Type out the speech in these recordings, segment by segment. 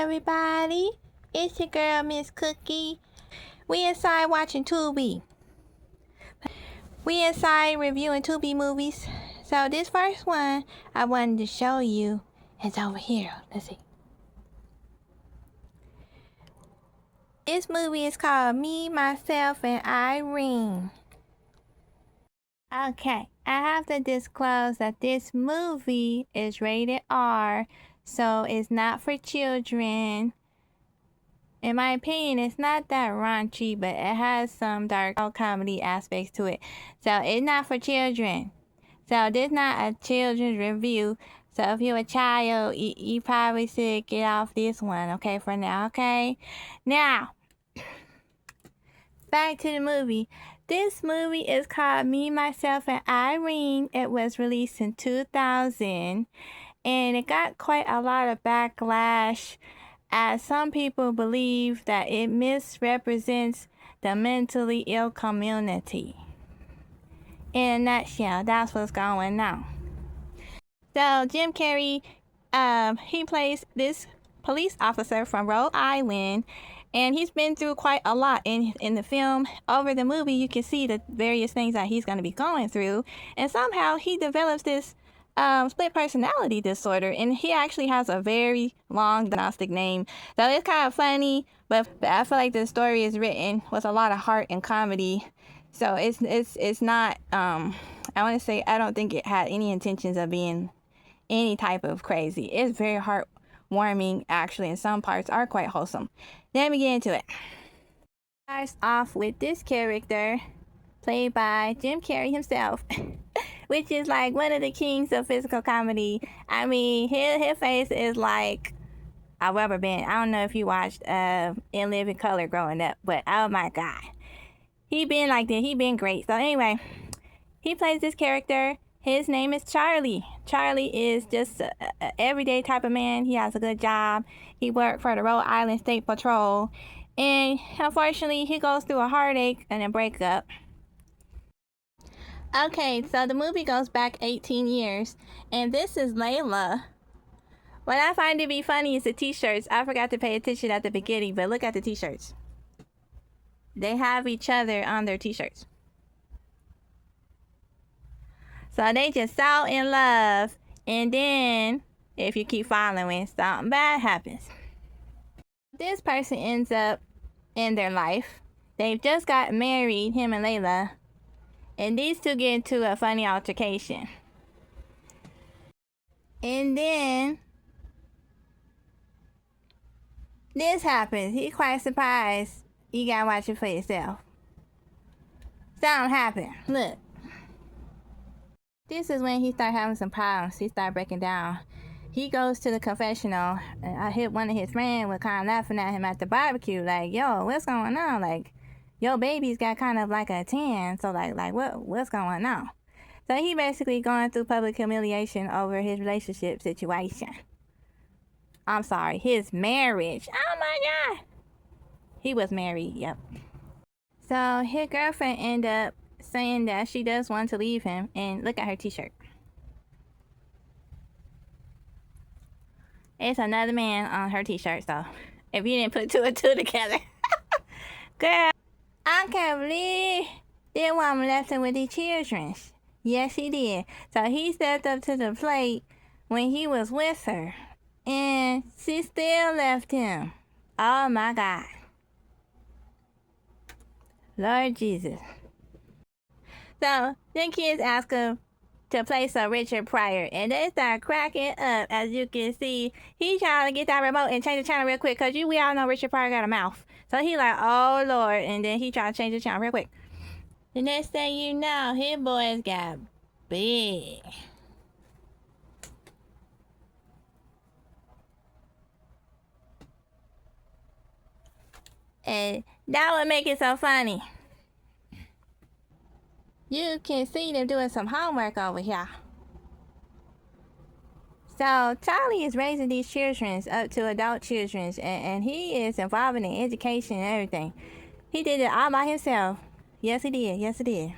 everybody. It's your girl, Miss Cookie. We inside watching Tubi. We inside reviewing Tubi movies. So this first one I wanted to show you is over here. Let's see. This movie is called Me, Myself, and Irene. Okay, I have to disclose that this movie is rated R, so it's not for children. In my opinion, it's not that raunchy, but it has some dark comedy aspects to it. So it's not for children. So this is not a children's review. So if you're a child, you probably should get off this one, okay, for now, okay? Now, back to the movie. This movie is called Me, Myself, and Irene. It was released in 2000, and it got quite a lot of backlash, as some people believe that it misrepresents the mentally ill community. In a nutshell, that's what's going on. So Jim Carrey, he plays this police officer from Rhode Island, and he's been through quite a lot in the film. Over the movie, you can see the various things that he's going to be going through, and somehow he develops this split personality disorder, and he actually has a very long diagnostic name. So it's kind of funny, but I feel like the story is written with a lot of heart and comedy. So it's not, I want to say, I don't think it had any intentions of being any type of crazy. It's very heartwarming, actually, and some parts are quite wholesome. Let me get into it. Starts off with this character played by Jim Carrey himself, which is like one of the kings of physical comedy. I mean, his face is like a rubber band. I don't know if you watched In Living Color growing up, but oh my god, he been like that. He been great. So anyway, he plays this character. His name is Charlie. Charlie is just a everyday type of man. He has a good job. He worked for the Rhode Island State Patrol, and unfortunately, he goes through a heartache and a breakup. Okay, so the movie goes back 18 years, and this is Layla. What I find to be funny is the t-shirts. I forgot to pay attention at the beginning, but look at the t-shirts. They have each other on their t-shirts. So they just so in love, and then, if you keep following, something bad happens. This person ends up in their life. They've just got married, him and Layla, and these two get into a funny altercation. And then this happens. He's quite surprised. You gotta watch it for yourself. Something happened. Look. This is when he started having some problems. He started breaking down. He goes to the confessional, and I hit one of his friends was kind of laughing at him at the barbecue, like, yo, what's going on? Like, your baby's got kind of like a 10, so like what's going on? So he basically going through public humiliation over his relationship situation. I'm sorry, his marriage. Oh my god. He was married, yep. So his girlfriend ended up saying that she does want to leave him, and look at her t-shirt. It's another man on her t-shirt, so if you didn't put two and two together. Girl, I can't believe this woman left him with these children. Yes, he did. So he stepped up to the plate when he was with her, and she still left him. Oh my god. Lord Jesus. So then kids ask him to play some Richard Pryor, and they start cracking up. As you can see, he trying to get that remote and change the channel real quick, because we all know Richard Pryor got a mouth. So he like, oh Lord, and then he trying to change the channel real quick. The next thing you know, his boys got big. And that would make it so funny. You can see them doing some homework over here. So Charlie is raising these children up to adult children, and he is involved in education and everything. He did it all by himself. Yes, he did. Yes, he did.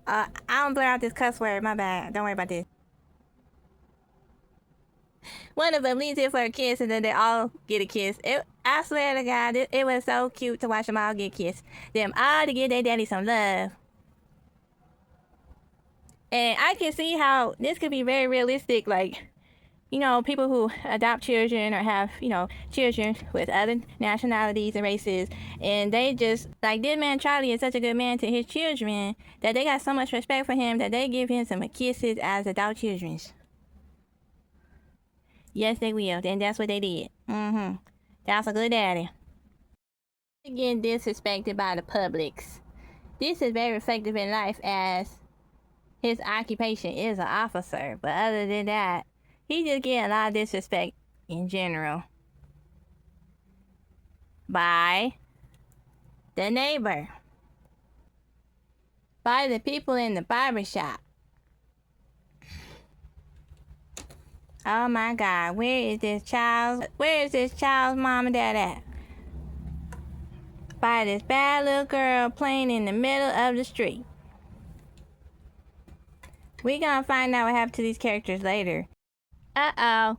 I don't blur out this cuss word. My bad. Don't worry about this. one of them leans in for a kiss, and then they all get a kiss. I swear to God, it was so cute to watch them all get kissed. Them all to give their daddy some love. And I can see how this could be very realistic, like, you know, people who adopt children or have, you know, children with other nationalities and races, and they just, like, this man Charlie is such a good man to his children that they got so much respect for him that they give him some kisses as adult children. Yes, they will, and that's what they did. That's a good daddy. Getting disrespected by the publics. This is very reflective in life as his occupation is an officer, but other than that, he just get a lot of disrespect in general by the neighbor, by the people in the barbershop. Oh my God, where is this child's mom and dad at? By this bad little girl playing in the middle of the street. We gonna find out what happened to these characters later. Uh-oh.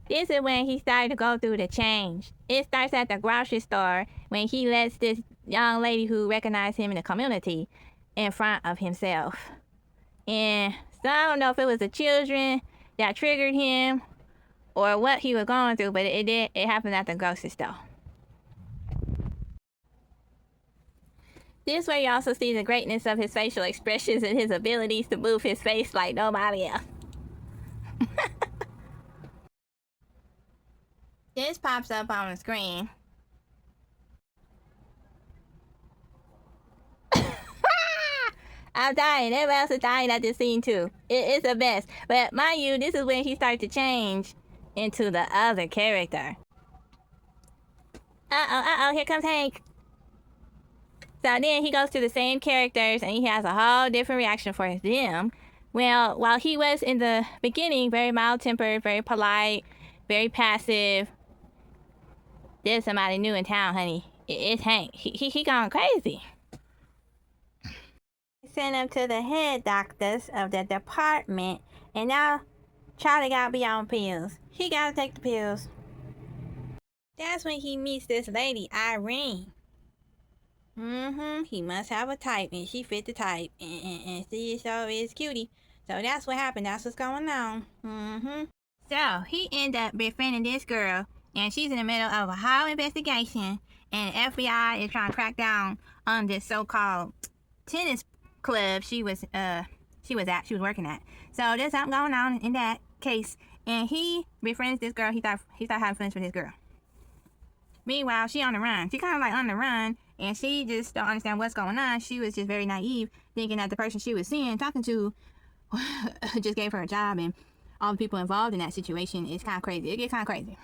This is when he started to go through the change. It starts at the grocery store when he lets this young lady who recognized him in the community in front of himself. And so I don't know if it was the children that triggered him or what he was going through, but it happened at the grocery store. This way you also see the greatness of his facial expressions and his abilities to move his face like nobody else. This pops up on the screen. I'm dying. Everybody else is dying at this scene too. It's the best. But mind you, this is when he started to change into the other character. Uh-oh, here comes Hank. So then he goes to the same characters and he has a whole different reaction for them. Well, while he was in the beginning very mild-tempered, very polite, very passive, there's somebody new in town, honey. It's Hank. He gone crazy. Send him to the head doctors of the department, and now Charlie gotta be on pills. He gotta take the pills. That's when he meets this lady, Irene. He must have a type, and she fit the type, and she so is cutie. So that's what happened. That's what's going on. So he ended up befriending this girl, and she's in the middle of a whole investigation, and the FBI is trying to crack down on this so-called tennis club she was working at. So there's something going on in that case, and he befriends this girl. He thought having fun with this girl. Meanwhile, she on the run. She kind of like on the run, and she just don't understand what's going on. She was just very naive, thinking that the person she was seeing, talking to, just gave her a job, and all the people involved in that situation is kind of crazy. It gets kind of crazy.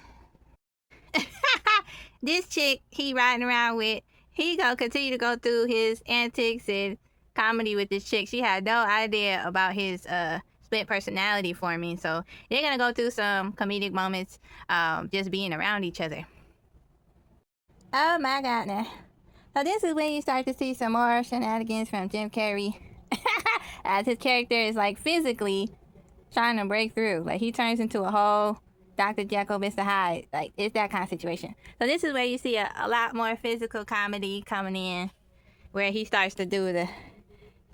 This chick he riding around with, he gonna continue to go through his antics and comedy with this chick. She had no idea about his split personality forming, so they're gonna go through some comedic moments just being around each other. Oh my God, now. So this is when you start to see some more shenanigans from Jim Carrey. As his character is like physically trying to break through. Like he turns into a whole Dr. Jekyll, Mr. Hyde. Like it's that kind of situation. So this is where you see a lot more physical comedy coming in, where he starts to do the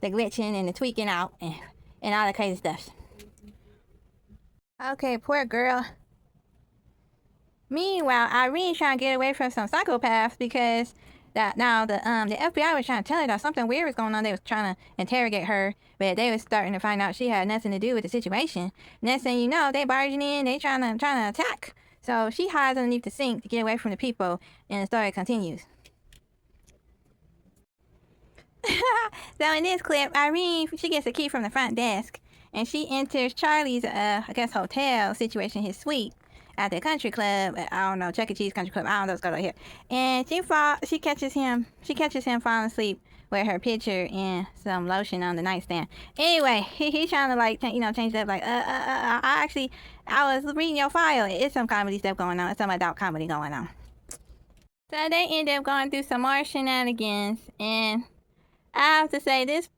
glitching and the tweaking out and all the crazy stuff. Okay, poor girl. Meanwhile, Irene's trying to get away from some psychopaths because the FBI was trying to tell her that something weird was going on. They was trying to interrogate her, but they was starting to find out she had nothing to do with the situation. Next thing you know, they barging in, they trying to attack. So she hides underneath the sink to get away from the people, and the story continues. So in this clip, Irene, she gets a key from the front desk, and she enters Charlie's, hotel situation, his suite at the country club. I don't know, Chuck E. Cheese country club. I don't know what's going on here. And she catches him falling asleep with her picture and some lotion on the nightstand. Anyway, he's trying to change it up. Like, I was reading your file. It's some comedy stuff going on. It's some adult comedy going on. So they end up going through some more shenanigans, and I have to say this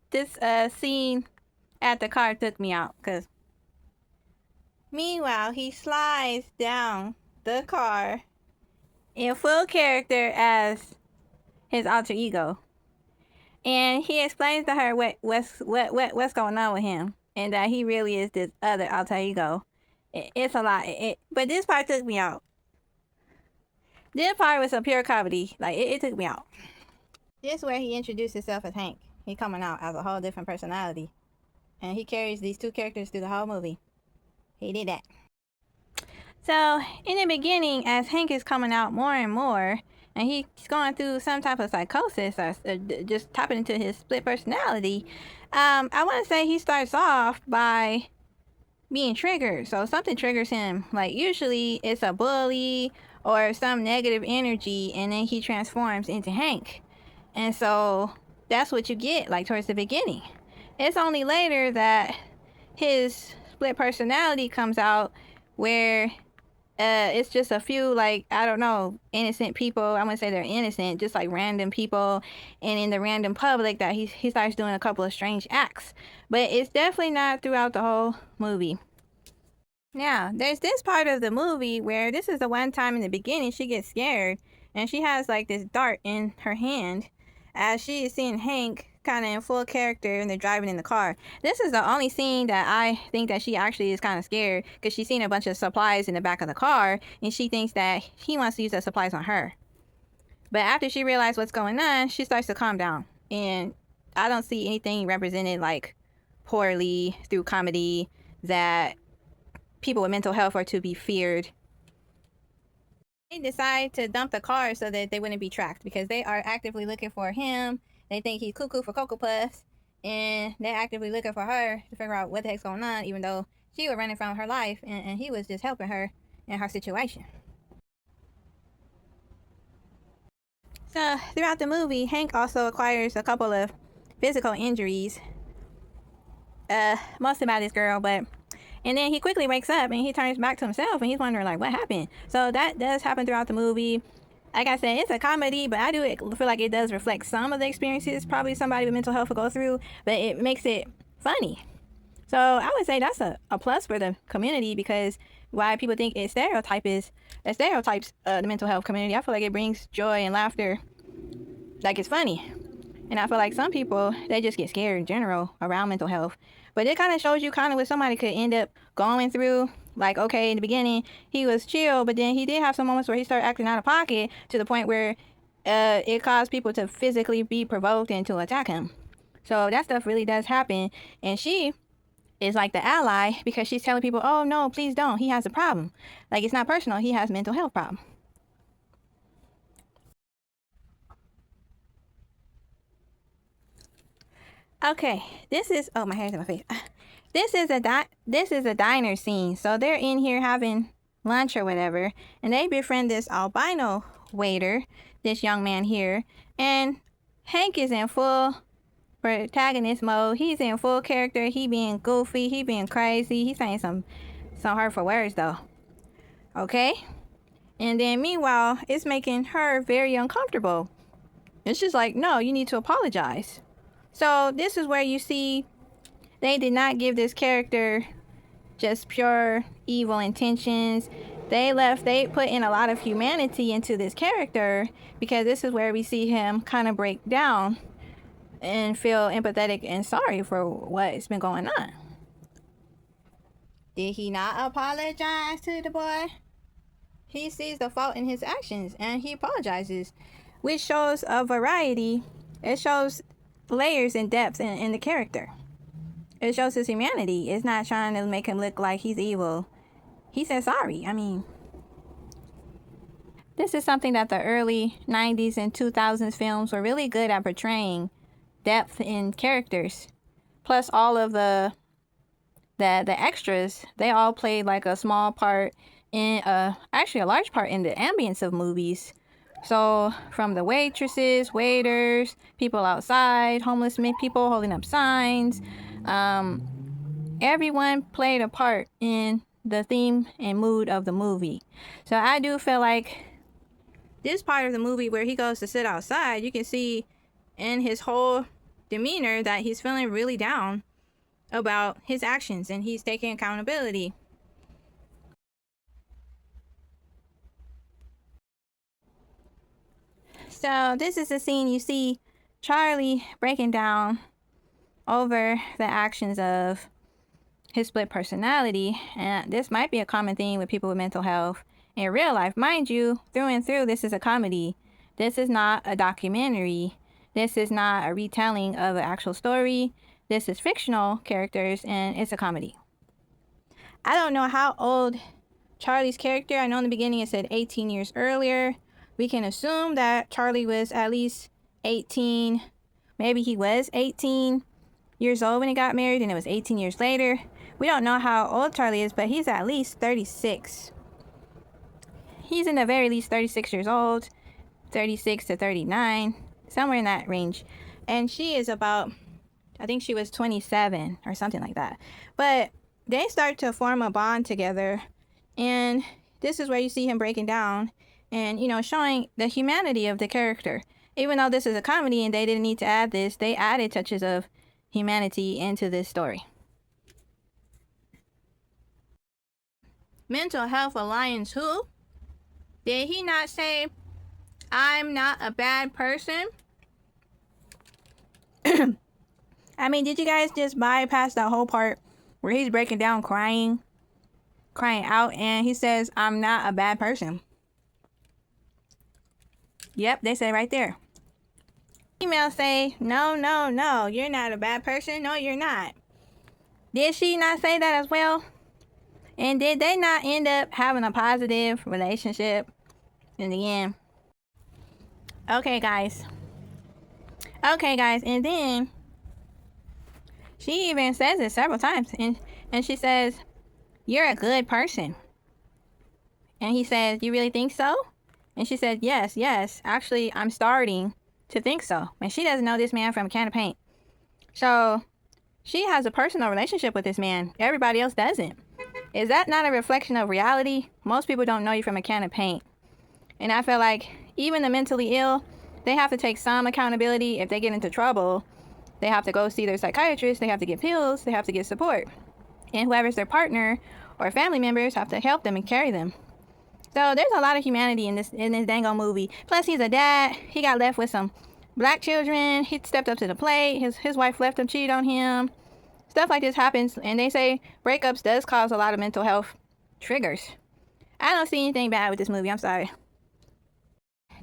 scene at the car took me out because Meanwhile, he slides down the car in full character as his alter ego. And he explains to her what's going on with him, and that he really is this other alter ego. It's a lot. But this part took me out. This part was a pure comedy. Like, it took me out. This is where he introduced himself as Hank. He coming out as a whole different personality. And he carries these two characters through the whole movie. He did that. So, in the beginning, as Hank is coming out more and more, and he's going through some type of psychosis or just tapping into his split personality, I want to say he starts off by being triggered. So something triggers him. Like, usually it's a bully or some negative energy, and then he transforms into Hank. And so that's what you get, like, towards the beginning. It's only later that his split personality comes out, where it's just a few, like, I don't know, innocent people. I'm gonna say they're innocent, just like random people, and in the random public that he starts doing a couple of strange acts. But it's definitely not throughout the whole movie. Now, there's this part of the movie where this is the one time in the beginning she gets scared, and she has like this dart in her hand as she is seeing Hank kind of in full character, and they're driving in the car. This is the only scene that I think that she actually is kind of scared, because she's seen a bunch of supplies in the back of the car, and she thinks that he wants to use the supplies on her. But after she realizes what's going on, she starts to calm down. And I don't see anything represented like poorly through comedy that people with mental health are to be feared. They decide to dump the car so that they wouldn't be tracked, because they are actively looking for him. They think he's cuckoo for Cocoa Puffs, and they're actively looking for her to figure out what the heck's going on, even though she was running from her life, and he was just helping her in her situation. So throughout the movie, Hank also acquires a couple of physical injuries, mostly by this girl, and then he quickly wakes up and he turns back to himself, and he's wondering like what happened. So that does happen throughout the movie. Like I said, it's a comedy, but I do feel like it does reflect some of the experiences probably somebody with mental health will go through, but it makes it funny. So I would say that's a plus for the community, because why people think it stereotypes the mental health community. I feel like it brings joy and laughter, like it's funny. And I feel like some people, they just get scared in general around mental health. But it kind of shows you kind of what somebody could end up going through. Like, okay, in the beginning, he was chill, but then he did have some moments where he started acting out of pocket to the point where it caused people to physically be provoked and to attack him. So that stuff really does happen. And she is like the ally, because she's telling people, oh, no, please don't. He has a problem. Like, it's not personal. He has a mental health problem. Okay, this is, oh, my hair's in my face. This is a diner scene. So they're in here having lunch or whatever, and they befriend this albino waiter, this young man here, and Hank is in full protagonist mode. He's in full character. He being goofy, he being crazy, he's saying some hurtful words though. Okay? And then meanwhile, it's making her very uncomfortable. It's just like, no, you need to apologize. So this is where you see they did not give this character just pure evil intentions. They put in a lot of humanity into this character, because this is where we see him kind of break down and feel empathetic and sorry for what's been going on. Did he not apologize to the boy? He sees the fault in his actions and he apologizes, which shows a variety. It shows layers and depth in the character. It shows his humanity. It's not trying to make him look like he's evil. He said sorry. I mean, this is something that the early 90s and 2000s films were really good at portraying: depth in characters. Plus all of the extras, they all played like a small part in actually a large part in the ambience of movies. So from the waitresses, waiters, people outside, homeless people holding up signs, everyone played a part in the theme and mood of the movie. So I do feel like this part of the movie where he goes to sit outside, you can see in his whole demeanor that he's feeling really down about his actions and he's taking accountability. So this is the scene you see Charlie breaking down over the actions of his split personality. And this might be a common theme with people with mental health in real life. Mind you, through and through, this is a comedy. This is not a documentary. This is not a retelling of an actual story. This is fictional characters, and it's a comedy. I don't know how old Charlie's character, I know in the beginning it said 18 years earlier. We can assume that Charlie was at least 18. Maybe he was 18 years old when he got married and it was 18 years later. We don't know how old Charlie is, but he's at least 36. He's in the very least 36 years old, 36 to 39, somewhere in that range. And she is about, I think she was 27 or something like that. But they start to form a bond together. And this is where you see him breaking down and, you know, showing the humanity of the character. Even though this is a comedy and they didn't need to add this, they added touches of humanity into this story. Mental Health Alliance who? Did he not say, I'm not a bad person? I mean, did you guys just bypass that whole part where he's breaking down crying out, and he says, I'm not a bad person? Yep, they say right there. Emails say, no, you're not a bad person. No, you're not. Did she not say that as well? And did they not end up having a positive relationship in the end? Okay, guys. And then she even says it several times. And she says, you're a good person. And he says, you really think so? And she said, yes. Actually, I'm starting to think so. And she doesn't know this man from a can of paint. So she has a personal relationship with this man. Everybody else doesn't. Is that not a reflection of reality? Most people don't know you from a can of paint. And I feel like even the mentally ill, they have to take some accountability. If they get into trouble, they have to go see their psychiatrist. They have to get pills. They have to get support. And whoever's their partner or family members have to help them and carry them. So there's a lot of humanity in this dang old movie. Plus, he's a dad. He got left with some black children. He stepped up to the plate. His wife left him, cheated on him. Stuff like this happens. And they say breakups does cause a lot of mental health triggers. I don't see anything bad with this movie. I'm sorry.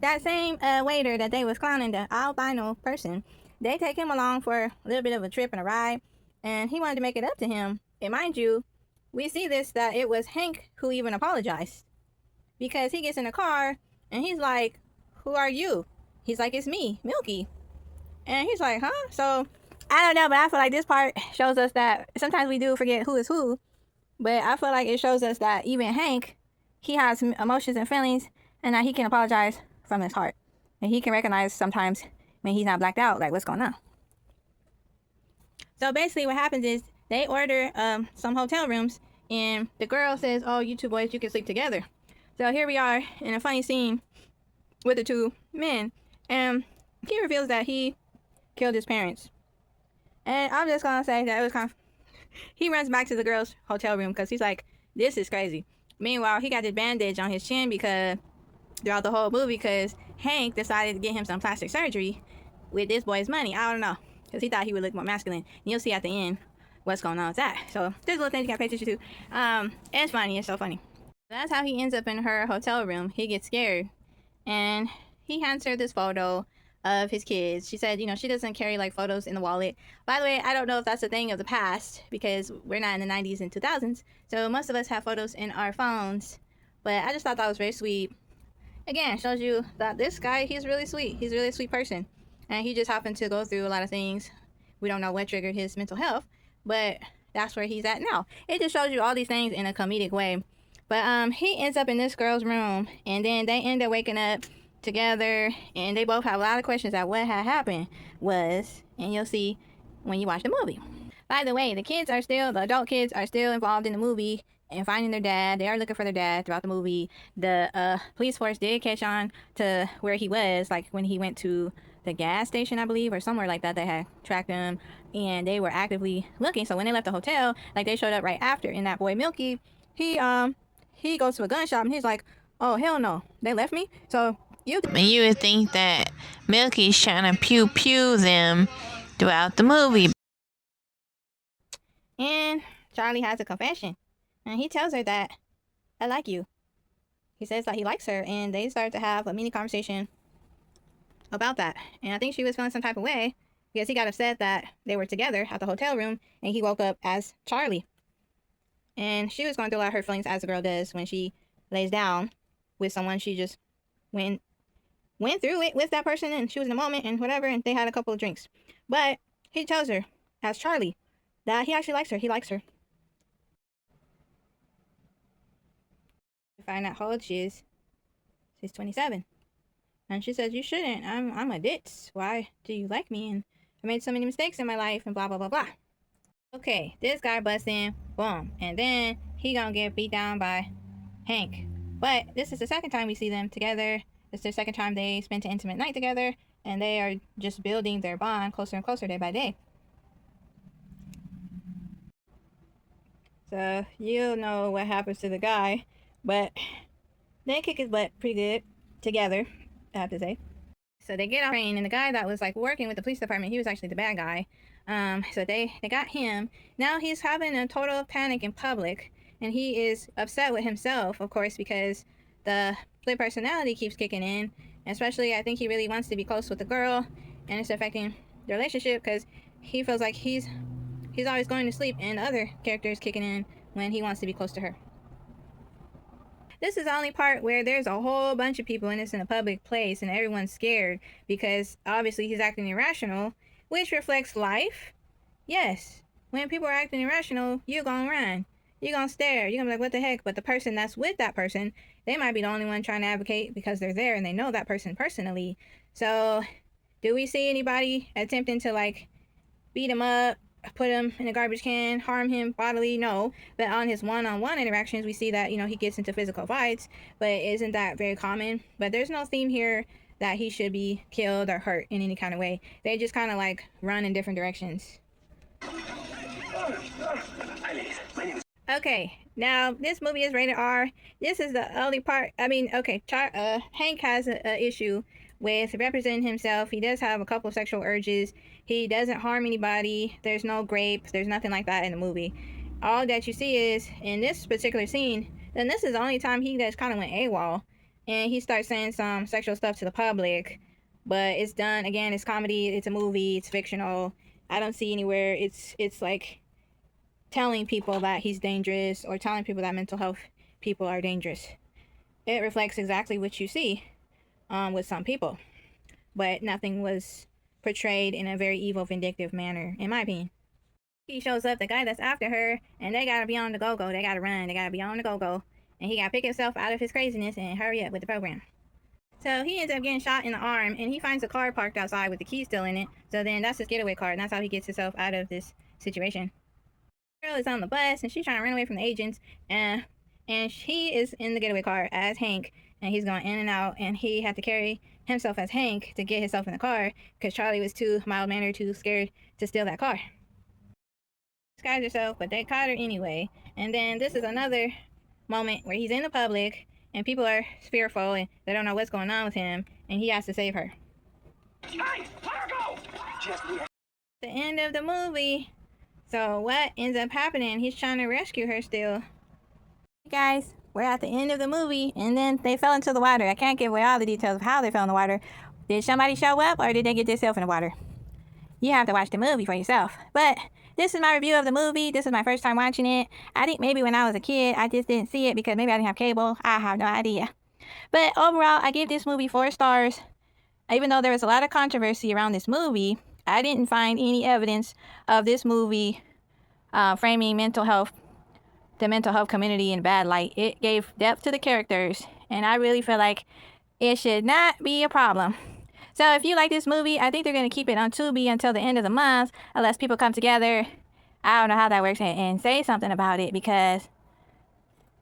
That same waiter that they was clowning, the albino person, they take him along for a little bit of a trip and a ride. And he wanted to make it up to him. And mind you, we see this, that it was Hank who even apologized. Because he gets in the car and he's like, who are you? He's like, it's me, Milky. And he's like, huh? So, I don't know, but I feel like this part shows us that sometimes we do forget who is who. But I feel like it shows us that even Hank, he has emotions and feelings and that he can apologize from his heart. And he can recognize sometimes when he's not blacked out, like what's going on. So basically what happens is they order some hotel rooms and the girl says, oh, you two boys, you can sleep together. So here we are in a funny scene with the two men, and he reveals that he killed his parents. And I'm just gonna say that it was kind of... He runs back to the girl's hotel room because he's like, this is crazy. Meanwhile, he got this bandage on his chin because throughout the whole movie, because Hank decided to get him some plastic surgery with this boy's money. I don't know, because he thought he would look more masculine. And you'll see at the end what's going on with that. So there's little things you gotta pay attention to. It's funny. It's so funny. That's how he ends up in her hotel room. He gets scared and he hands her this photo of his kids. She said, you know, she doesn't carry like photos in the wallet. By the way, I don't know if that's a thing of the past because we're not in the 90s and 2000s. So most of us have photos in our phones. But I just thought that was very sweet. Again, shows you that this guy, he's really sweet. He's a really sweet person. And he just happened to go through a lot of things. We don't know what triggered his mental health, but that's where he's at now. It just shows you all these things in a comedic way. But he ends up in this girl's room, and then they end up waking up together, and they both have a lot of questions at what had happened was, and you'll see when you watch the movie. By the way, the adult kids are still involved in the movie and finding their dad. They are looking for their dad throughout the movie. The police force did catch on to where he was, like when he went to the gas station, I believe, or somewhere like that. They had tracked him, and they were actively looking. So when they left the hotel, like they showed up right after, and that boy Milky, he goes to a gun shop and he's like, oh hell no, they left me. So You would think that Milky's trying to pew them throughout the movie. And Charlie has a confession. And he tells her that, I like you. He says that he likes her, and they start to have a mini conversation about that. And I think she was feeling some type of way because he got upset that they were together at the hotel room and he woke up as Charlie. And she was going through a lot of her feelings, as a girl does when she lays down with someone. She just went through it with that person, and she was in the moment and whatever, and they had a couple of drinks. But he tells her, as Charlie, that he actually likes her. He likes her. We find out how old she is. She's 27. And she says, you shouldn't. I'm a ditz. Why do you like me? And I made so many mistakes in my life and blah, blah, blah, blah. Okay, this guy busts in. Boom. And then he gonna get beat down by Hank. But this is the second time we see them together. It's their second time they spent an intimate night together. And they are just building their bond closer and closer day by day. So you'll know what happens to the guy. But they kick his butt pretty good together, I have to say. So they get off train, and the guy that was like working with the police department, he was actually the bad guy. So they got him. Now he's having a total panic in public, and he is upset with himself, of course, because the split personality keeps kicking in. Especially, I think he really wants to be close with the girl, and it's affecting the relationship because he feels like he's always going to sleep, and the other character is kicking in when he wants to be close to her. This is the only part where there's a whole bunch of people and it's in a public place and everyone's scared because obviously he's acting irrational, which reflects life. Yes, when people are acting irrational, you're gonna run. You're gonna stare. You're gonna be like, what the heck? But the person that's with that person, they might be the only one trying to advocate because they're there and they know that person personally. So, do we see anybody attempting to like beat him up, put him in a garbage can, harm him bodily? No. But on his one-on-one interactions, we see that, he gets into physical fights, but isn't that very common? But there's no theme here that he should be killed or hurt in any kind of way. They just kind of like run in different directions. Okay, now this movie is rated R. This is the only part, Hank has an issue with representing himself. He does have a couple of sexual urges. He doesn't harm anybody. There's no rape. There's nothing like that in the movie. All that you see is, in this particular scene, then this is the only time he just kind of went AWOL. And he starts saying some sexual stuff to the public. But it's done, again, it's comedy, it's a movie, it's fictional. I don't see anywhere it's like telling people that he's dangerous or telling people that mental health people are dangerous. It reflects exactly what you see with some people. But nothing was portrayed in a very evil, vindictive manner, in my opinion. He shows up, the guy that's after her, and they gotta be on the go-go. They gotta run. They gotta be on the go-go. And he gotta pick himself out of his craziness and hurry up with the program. So he ends up getting shot in the arm, and he finds a car parked outside with the key still in it. So then that's his getaway car, and that's how he gets himself out of this situation. The girl is on the bus, and she's trying to run away from the agents, and he is in the getaway car as Hank, and he's going in and out, and he had to carry himself as Hank to get himself in the car because Charlie was too mild-mannered, too scared to steal that car. Disguised herself, but they caught her anyway. And then this is another moment where he's in the public and people are fearful and they don't know what's going on with him, and he has to save her. Hey, let her go! The end of the movie. So what ends up happening? He's trying to rescue her still. Hey guys, we're at the end of the movie, and then they fell into the water. I can't give away all the details of how they fell in the water. Did somebody show up, or did they get themselves in the water? You have to watch the movie for yourself. But this is my review of the movie. This is my first time watching it. I think maybe when I was a kid, I just didn't see it because maybe I didn't have cable. I have no idea. But overall, I give this movie 4 stars. Even though there was a lot of controversy around this movie, I didn't find any evidence of this movie framing the mental health community in bad light. It gave depth to the characters, and I really feel like it should not be a problem. So if you like this movie, I think they're going to keep it on Tubi until the end of the month, unless people come together, I don't know how that works, and say something about it, because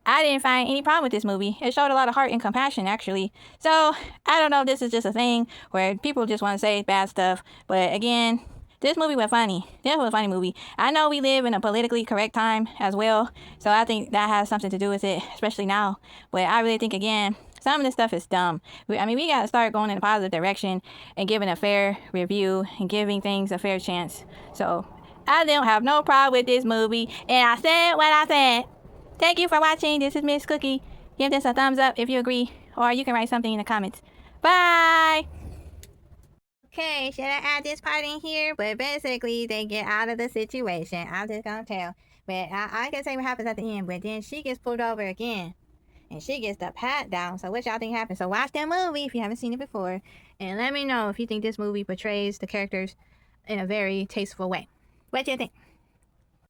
I didn't find any problem with this movie. It showed a lot of heart and compassion, actually. So I don't know if this is just a thing where people just want to say bad stuff, but again, this movie was funny. This was a funny movie. I know we live in a politically correct time as well, so I think that has something to do with it, especially now. But I really think, again, some of this stuff is dumb. I mean, we got to start going in a positive direction and giving a fair review and giving things a fair chance. So I don't have no problem with this movie, and I said what I said. Thank you for watching. This is Miss Cookie. Give this a thumbs up if you agree, or you can write something in the comments. Bye! Okay, should I add this part in here? But basically, they get out of the situation. I'm just gonna tell. But I can say what happens at the end, but then she gets pulled over again. And she gets the pat down. So what y'all think happens? So watch that movie if you haven't seen it before. And let me know if you think this movie portrays the characters in a very tasteful way. What do you think?